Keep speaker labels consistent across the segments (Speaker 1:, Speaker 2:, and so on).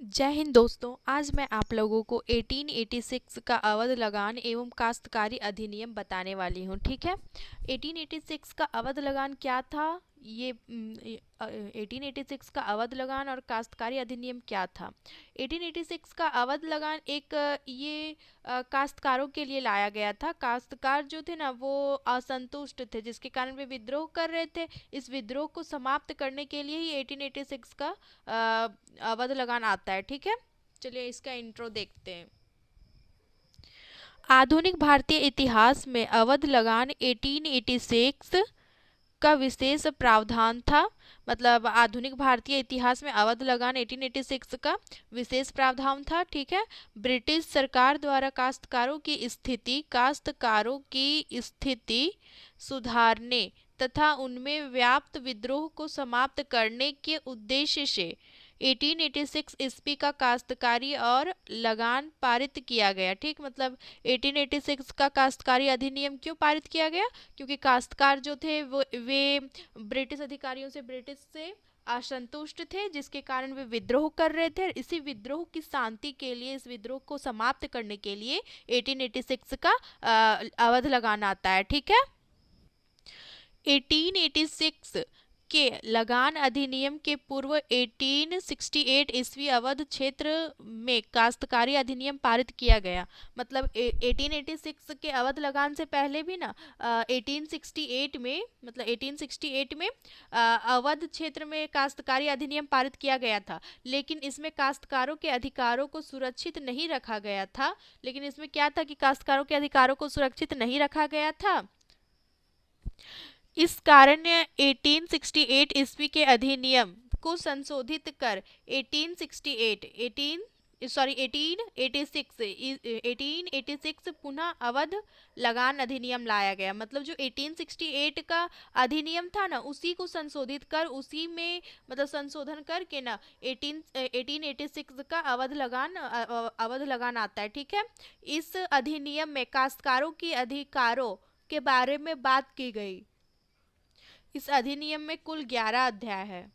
Speaker 1: जय हिंद दोस्तों। आज मैं आप लोगों को 1886 का अवध लगान एवं काश्तकारी अधिनियम बताने वाली हूँ। ठीक है। 1886 का अवध लगान क्या था? ये 1886 का अवध लगान और काश्तकारी अधिनियम क्या था? 1886 का अवध लगान एक ये काश्तकारों के लिए लाया गया था। काश्तकार जो थे ना वो असंतुष्ट थे, जिसके कारण वे विद्रोह कर रहे थे। इस विद्रोह को समाप्त करने के लिए ही 1886 का अवध लगान आता है। ठीक है। चलिए इसका इंट्रो देखते हैं। आधुनिक भारतीय इतिहास में अवध लगान 1886 का विशेष प्रावधान था। मतलब आधुनिक भारतीय इतिहास में अवध लगान 1886 का विशेष प्रावधान था। ठीक है। ब्रिटिश सरकार द्वारा काश्तकारों की स्थिति सुधारने तथा उनमें व्याप्त विद्रोह को समाप्त करने के उद्देश्य से 1886 ईस्वी का काश्तकारी और लगान पारित किया गया। ठीक। मतलब 1886 का काश्तकारी अधिनियम क्यों पारित किया गया? क्योंकि काश्तकार जो थे वो वे ब्रिटिश से असंतुष्ट थे, जिसके कारण वे विद्रोह कर रहे थे। इसी विद्रोह की शांति के लिए, इस विद्रोह को समाप्त करने के लिए 1886 का अवध लगान आता है। ठीक है। 1886 के लगान अधिनियम के पूर्व 1868 ईस्वी अवध क्षेत्र में काश्तकारी अधिनियम पारित किया गया। मतलब 1886 के अवध लगान से पहले भी ना 1868 में, मतलब 1868 में अवध क्षेत्र में काश्तकारी अधिनियम पारित किया गया था। लेकिन इसमें काश्तकारों के अधिकारों को सुरक्षित नहीं रखा गया था। लेकिन इसमें क्या था कि काश्तकारों के अधिकारों को सुरक्षित नहीं रखा गया था। इस कारण 1868 ईस्वी के अधिनियम को संशोधित कर 1886 पुनः अवध लगान अधिनियम लाया गया। मतलब जो 1868 का अधिनियम था ना, उसी को संशोधित कर, उसी में मतलब संशोधन करके ना 1886 का अवध लगान आता है। ठीक है। इस अधिनियम में काश्तकारों के अधिकारों के बारे में बात की गई। इस अधिनियम में कुल 11 अध्याय है।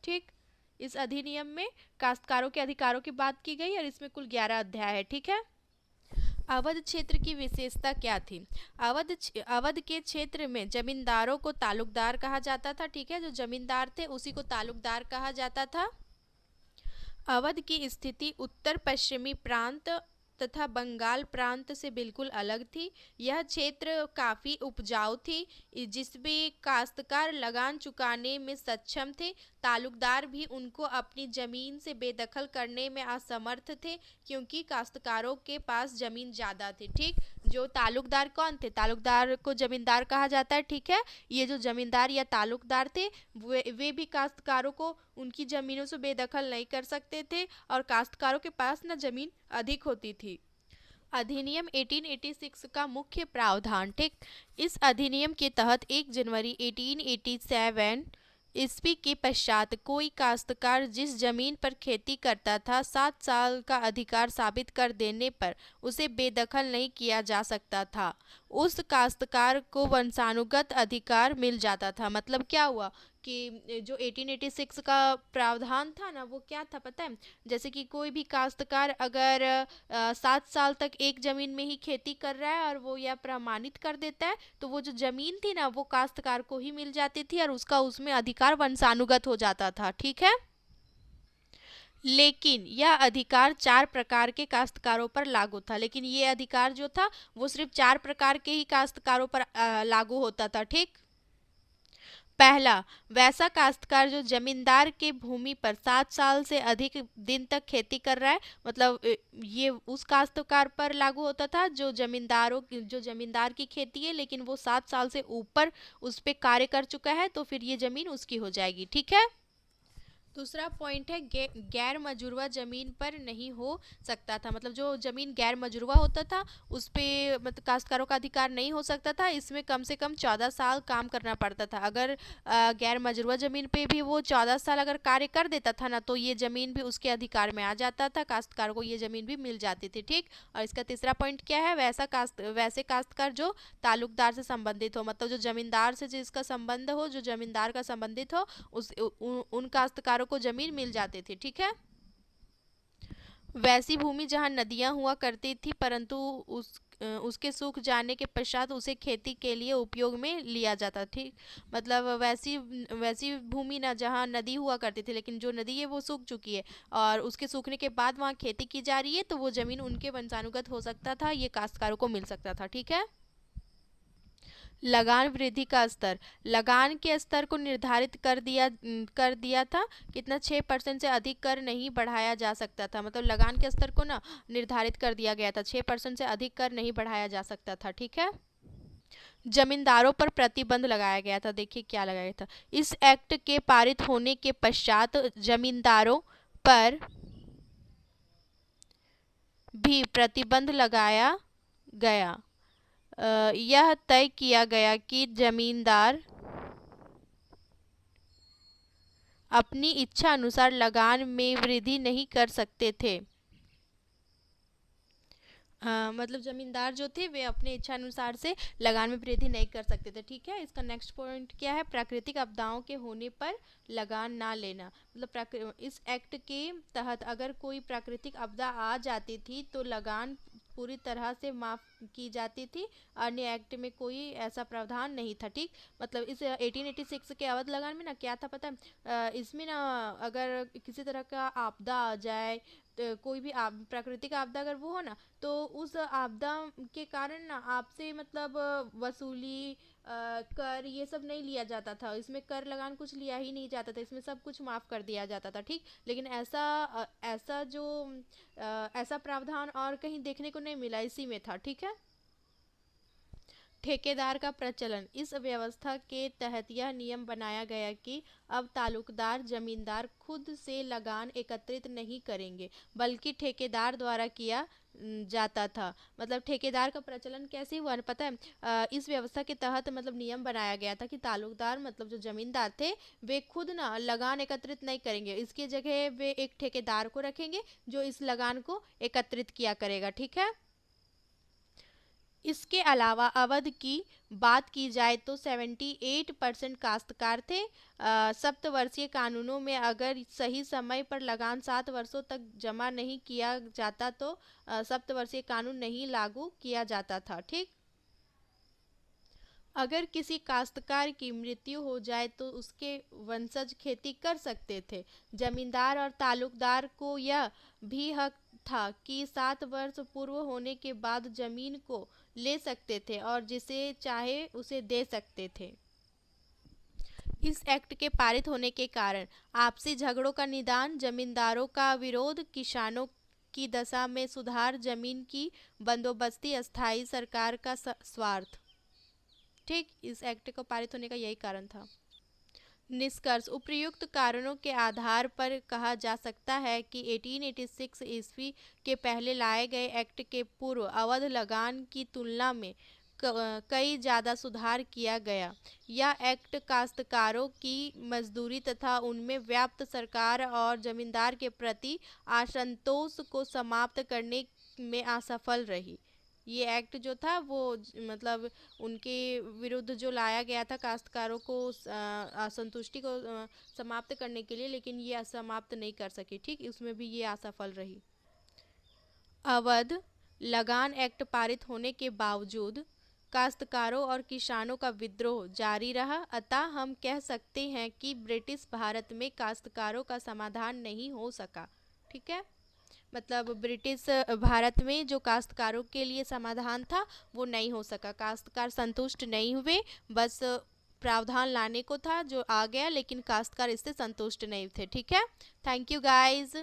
Speaker 1: ठीक। इस अधिनियम में काश्तकारों के अधिकारों की बात की गई और इसमें कुल 11 अध्याय है। ठीक है। अवध क्षेत्र की विशेषता क्या थी? अवध के क्षेत्र में जमींदारों को तालुकदार कहा जाता था। ठीक है। जो जमींदार थे उसी को तालुकदार कहा जाता था। अवध की स्थिति उत्तर पश्चिमी प्रांत तथा बंगाल प्रांत से बिल्कुल अलग थी। यह क्षेत्र काफ़ी उपजाऊ थी, जिसमें काश्तकार लगान चुकाने में सक्षम थे। तालुकदार भी उनको अपनी ज़मीन से बेदखल करने में असमर्थ थे, क्योंकि काश्तकारों के पास ज़मीन ज़्यादा थी। ठीक। जो तालुकदार कौन थे? तालुकदार को जमींदार कहा जाता है। ठीक है। ये जो जमींदार या तालुकदार थे वे भी काश्तकारों को उनकी ज़मीनों से बेदखल नहीं कर सकते थे, और काश्तकारों के पास ना ज़मीन अधिक होती थी। अधिनियम 1886 का मुख्य प्रावधान। ठीक। इस अधिनियम के तहत 1 जनवरी 1887 ईस्वी के पश्चात कोई काश्तकार जिस जमीन पर खेती करता था 7 साल का अधिकार साबित कर देने पर उसे बेदखल नहीं किया जा सकता था। उस काश्तकार को वंशानुगत अधिकार मिल जाता था। मतलब क्या हुआ कि जो 1886 का प्रावधान था ना, वो क्या था पता है? जैसे कि कोई भी काश्तकार अगर 7 साल तक एक जमीन में ही खेती कर रहा है और वो यह प्रमाणित कर देता है, तो वो जो जमीन थी ना वो काश्तकार को ही मिल जाती थी और उसका उसमें अधिकार वंशानुगत हो जाता था। ठीक है। लेकिन यह अधिकार 4 प्रकार के काश्तकारों पर लागू था। लेकिन ये अधिकार जो था वो सिर्फ 4 प्रकार के ही काश्तकारों पर लागू होता था। ठीक। पहला, वैसा काश्तकार जो जमींदार के भूमि पर 7 साल से अधिक दिन तक खेती कर रहा है। मतलब ये उस काश्तकार पर लागू होता था जो जमींदार की खेती है, लेकिन वो 7 साल से ऊपर उस पे कार्य कर चुका है, तो फिर ये जमीन उसकी हो जाएगी। ठीक है। दूसरा पॉइंट है गैर मजुरवा जमीन पर नहीं हो सकता था। मतलब जो जमीन गैर मजुरवा होता था उस पे मतलब काश्तकारों का अधिकार नहीं हो सकता था। इसमें कम से कम 14 साल काम करना पड़ता था। अगर गैर मजुरवा जमीन पे भी वो 14 साल अगर कार्य कर देता था ना, तो ये जमीन भी उसके अधिकार में आ जाता था, काश्तकार को ये जमीन भी मिल जाती थी। ठीक। और इसका तीसरा पॉइंट क्या है? वैसे काश्तकार जो तालुकदार से संबंधित हो। मतलब जो जमींदार से जिसका संबंध हो, जो जमींदार का संबंधित हो, उन काश्तकारों को जमीन मिल जाती थी। ठीक है। वैसी भूमि जहाँ नदियाँ हुआ करती थी, परंतु उसके सूख जाने के पश्चात उसे खेती के लिए उपयोग में लिया जाता। ठीक, मतलब वैसी वैसी भूमि ना जहाँ नदी हुआ करती थी, लेकिन जो नदी है वो सूख चुकी है और उसके सूखने के बाद वहाँ खेती की जा रही है, तो वो जमीन उनके वंशानुगत हो सकता था, ये काश्तकारों को मिल सकता था। ठीक है। लगान वृद्धि का स्तर, लगान के स्तर को निर्धारित कर दिया था कितना, 6% से अधिक कर नहीं बढ़ाया जा सकता था। मतलब लगान के स्तर को ना निर्धारित कर दिया गया था, 6% से अधिक कर नहीं बढ़ाया जा सकता था। ठीक है। जमींदारों पर प्रतिबंध लगाया गया था। देखिए क्या लगाया गया था, इस एक्ट के पारित होने के पश्चात जमींदारों पर भी प्रतिबंध लगाया गया। यह तय किया गया कि जमींदार अपनी इच्छा अनुसार लगान में वृद्धि नहीं कर सकते थे। मतलब जमींदार जो थे वे अपने इच्छा अनुसार से लगान में वृद्धि नहीं कर सकते थे। ठीक है। इसका नेक्स्ट पॉइंट क्या है, प्राकृतिक आपदाओं के होने पर लगान ना लेना। मतलब इस एक्ट के तहत अगर कोई प्राकृतिक आपदा आ जाती थी तो लगान पूरी तरह से माफ की जाती थी। अन्य एक्ट में कोई ऐसा प्रावधान नहीं था। ठीक, मतलब इस 1886 के अवध लगान में ना क्या था पता है, इसमें ना अगर किसी तरह का आपदा आ जाए, तो कोई भी प्राकृतिक आपदा अगर वो हो ना, तो उस आपदा के कारण ना आपसे मतलब वसूली कर ये सब नहीं लिया जाता था। इसमें कर लगान कुछ लिया ही नहीं जाता था, इसमें सब कुछ माफ़ कर दिया जाता था। ठीक, लेकिन ऐसा प्रावधान और कहीं देखने को नहीं मिला, इसी में था। ठीक है। ठेकेदार का प्रचलन, इस व्यवस्था के तहत यह नियम बनाया गया कि अब तालुकदार जमींदार खुद से लगान एकत्रित नहीं करेंगे, बल्कि ठेकेदार द्वारा किया जाता था। मतलब ठेकेदार का प्रचलन कैसे हुआ न पता है, इस व्यवस्था के तहत मतलब नियम बनाया गया था कि तालुकदार मतलब जो जमींदार थे वे खुद ना लगान एकत्रित नहीं करेंगे, इसकी जगह वे एक ठेकेदार को रखेंगे जो इस लगान को एकत्रित किया करेगा। ठीक है। इसके अलावा अवध की बात की जाए तो 78% काश्तकार थे। सप्तवर्षीय कानूनों में अगर सही समय पर लगान 7 वर्षों तक जमा नहीं किया जाता तो सप्तवर्षीय कानून नहीं लागू किया जाता था। ठीक, अगर किसी काश्तकार की मृत्यु हो जाए तो उसके वंशज खेती कर सकते थे। जमींदार और तालुकदार को यह भी हक था कि 7 वर्ष पूर्व होने के बाद जमीन को ले सकते थे और जिसे चाहे उसे दे सकते थे। इस एक्ट के पारित होने के कारण आपसी झगड़ों का निदान, जमींदारों का विरोध, किसानों की दशा में सुधार, जमीन की बंदोबस्ती, अस्थायी सरकार का स्वार्थ। ठीक, इस एक्ट को पारित होने का यही कारण था। निष्कर्ष, उपर्युक्त कारणों के आधार पर कहा जा सकता है कि 1886 ईस्वी के पहले लाए गए एक्ट के पूर्व अवध लगान की तुलना में कई ज़्यादा सुधार किया गया। यह एक्ट काश्तकारों की मजदूरी तथा उनमें व्याप्त सरकार और जमींदार के प्रति असंतोष को समाप्त करने में असफल रही। ये एक्ट जो था वो मतलब उनके विरुद्ध जो लाया गया था काश्तकारों को असंतुष्टि को समाप्त करने के लिए, लेकिन ये असमाप्त नहीं कर सकी। ठीक, उसमें भी ये असफल रही। अवध लगान एक्ट पारित होने के बावजूद काश्तकारों और किसानों का विद्रोह जारी रहा, अतः हम कह सकते हैं कि ब्रिटिश भारत में काश्तकारों का समाधान नहीं हो सका। ठीक है, मतलब ब्रिटिश भारत में जो काश्तकारों के लिए समाधान था वो नहीं हो सका, काश्तकार संतुष्ट नहीं हुए। बस प्रावधान लाने को था जो आ गया, लेकिन काश्तकार इससे संतुष्ट नहीं थे। ठीक है। Thank you guys.